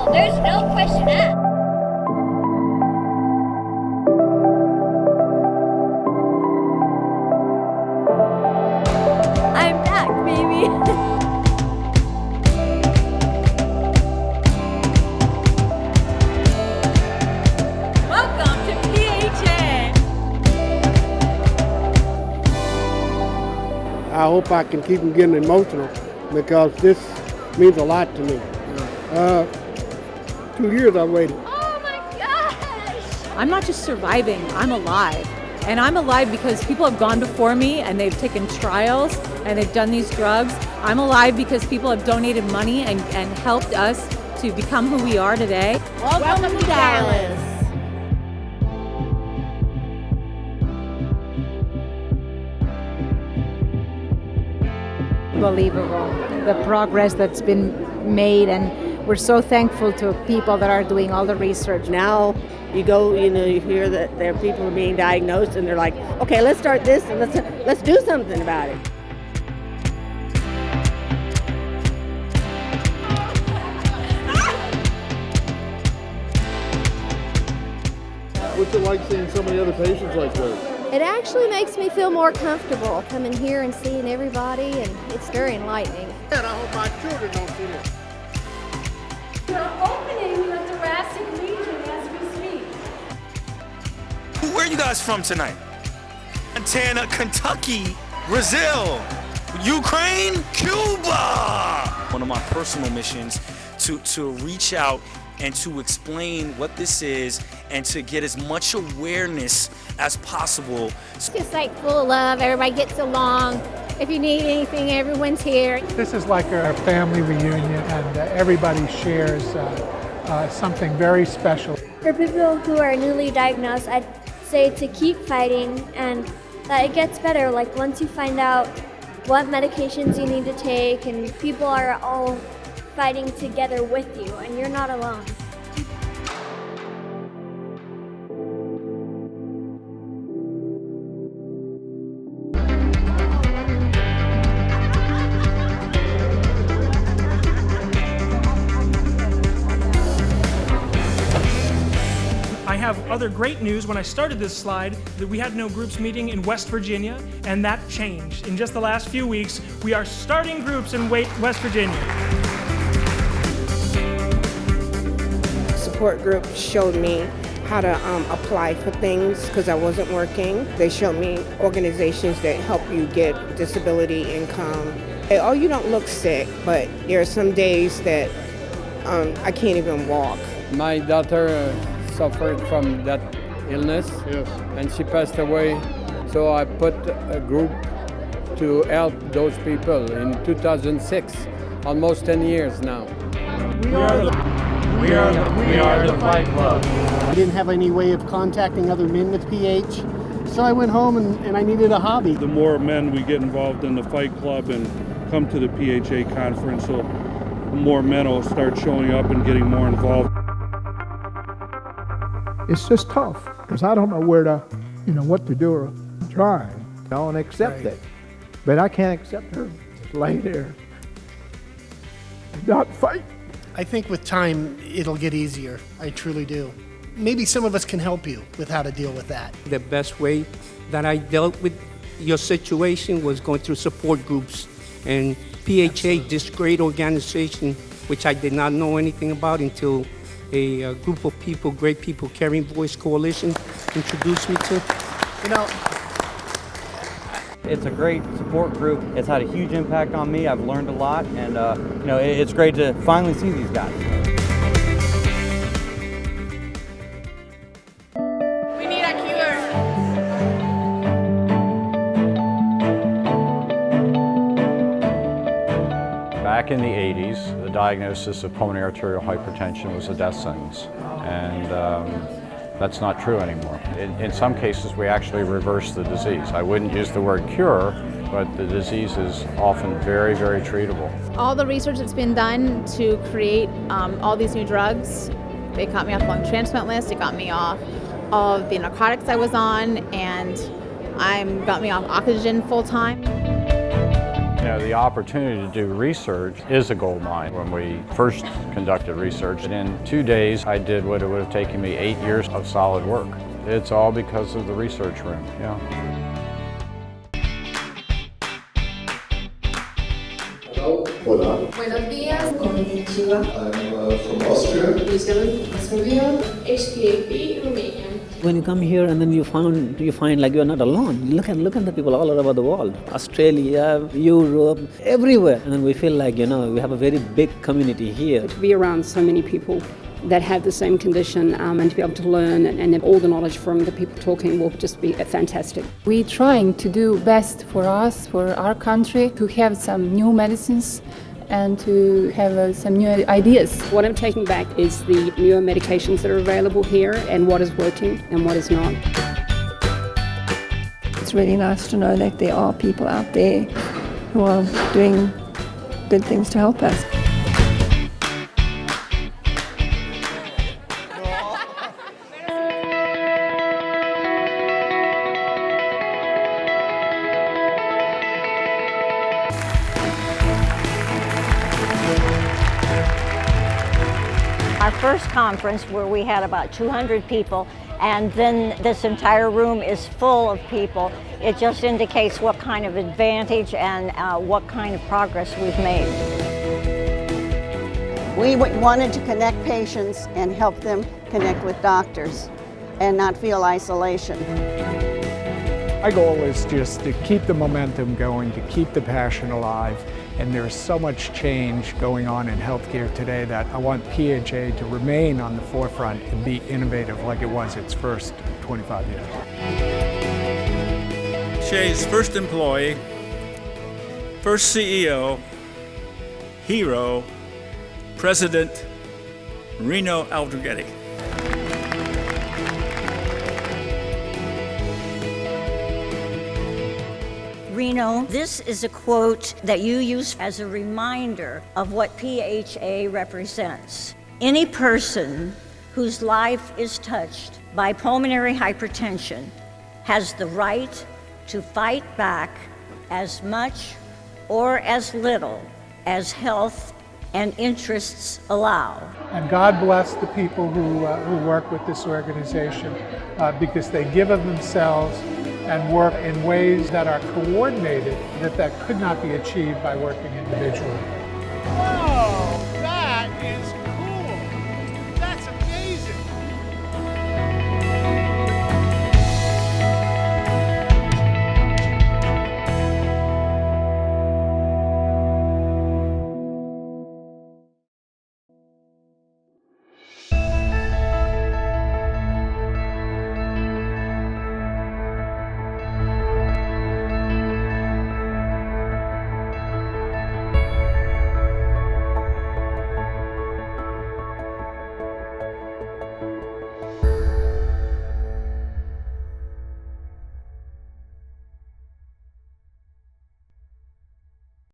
evil. There's no question asked. I'm back, baby. Welcome to PHA. I hope I can keep them getting emotional because this means a lot to me. 2 years I've waited. Oh my gosh! I'm not just surviving, I'm alive. And I'm alive because people have gone before me and they've taken trials and they've done these drugs. I'm alive because people have donated money and helped us to become who we are today. Welcome to Dallas. Unbelievable, the progress that's been made, and we're so thankful to people that are doing all the research. Now you go, you hear that there are people being diagnosed and they're like, okay, let's start this and let's do something about it. What's it like seeing so many other patients like this? It actually makes me feel more comfortable coming here and seeing everybody, and it's very enlightening. And I hope my children don't see this. We're opening the thoracic region as we speak. Where are you guys from tonight? Montana, Kentucky, Brazil, Ukraine, Cuba. One of my personal missions to reach out and to explain what this is and to get as much awareness as possible. It's just like full of love, everybody gets along. If you need anything, everyone's here. This is like a family reunion, and everybody shares something very special. For people who are newly diagnosed, I'd say to keep fighting and that it gets better. Like once you find out what medications you need to take, and people are all fighting together with you, and you're not alone. I have other great news. When I started this slide, that we had no groups meeting in West Virginia, and that changed. In just the last few weeks, we are starting groups in West Virginia. Support group showed me how to apply for things because I wasn't working. They showed me organizations that help you get disability income. Oh, you don't look sick, but there are some days that I can't even walk. My daughter suffered from that illness, Yes. and she passed away. So I put a group to help those people in 2006, almost 10 years now. We are the Fight Club. I didn't have any way of contacting other men with PH, so I went home and I needed a hobby. The more men we get involved in the Fight Club and come to the PHA conference, so more men will start showing up and getting more involved. It's just tough because I don't know where to, what to do or try. I don't accept it, but I can't accept her just lay there and not fight. I think with time, it'll get easier. I truly do. Maybe some of us can help you with how to deal with that. The best way that I dealt with your situation was going through support groups. And PHA, this great organization, which I did not know anything about until a group of people, great people, Caring Voice Coalition, introduced me to. It's a great support group. It's had a huge impact on me. I've learned a lot, and it's great to finally see these guys. We need a cure. Back in the 80s, the diagnosis of pulmonary arterial hypertension was a death sentence, and that's not true anymore. In some cases, we actually reverse the disease. I wouldn't use the word cure, but the disease is often very, very treatable. All the research that's been done to create all these new drugs, it got me off the lung transplant list, it got me off all of the narcotics I was on, and got me off oxygen full time. The opportunity to do research is a gold mine. When we first conducted research, and in 2 days I did what it would have taken me 8 years of solid work. It's all because of the research room, yeah. Hola. Buenos días. Konnichiwa. I'm from Austria. New Zealand, Serbia, HPAP, Romania. When you come here and then you find like you're not alone. Look at the people all over the world. Australia, Europe, everywhere. And then we feel like, we have a very big community here. To be around so many people that have the same condition and to be able to learn and all the knowledge from the people talking will just be fantastic. We're trying to do best for us, for our country, to have some new medicines and to have some new ideas. What I'm taking back is the newer medications that are available here and what is working and what is not. It's really nice to know that there are people out there who are doing good things to help us. Our first conference where we had about 200 people and then this entire room is full of people, it just indicates what kind of advantage and what kind of progress we've made. We wanted to connect patients and help them connect with doctors and not feel isolation. My goal is just to keep the momentum going, to keep the passion alive, and there's so much change going on in healthcare today that I want PHA to remain on the forefront and be innovative like it was its first 25 years. PHA's first employee, first CEO, hero, President Reno Aldrighetti. Reno, this is a quote that you use as a reminder of what PHA represents. Any person whose life is touched by pulmonary hypertension has the right to fight back as much or as little as health and interests allow. And God bless the people who work with this organization because they give of themselves and work in ways that are coordinated that could not be achieved by working individually.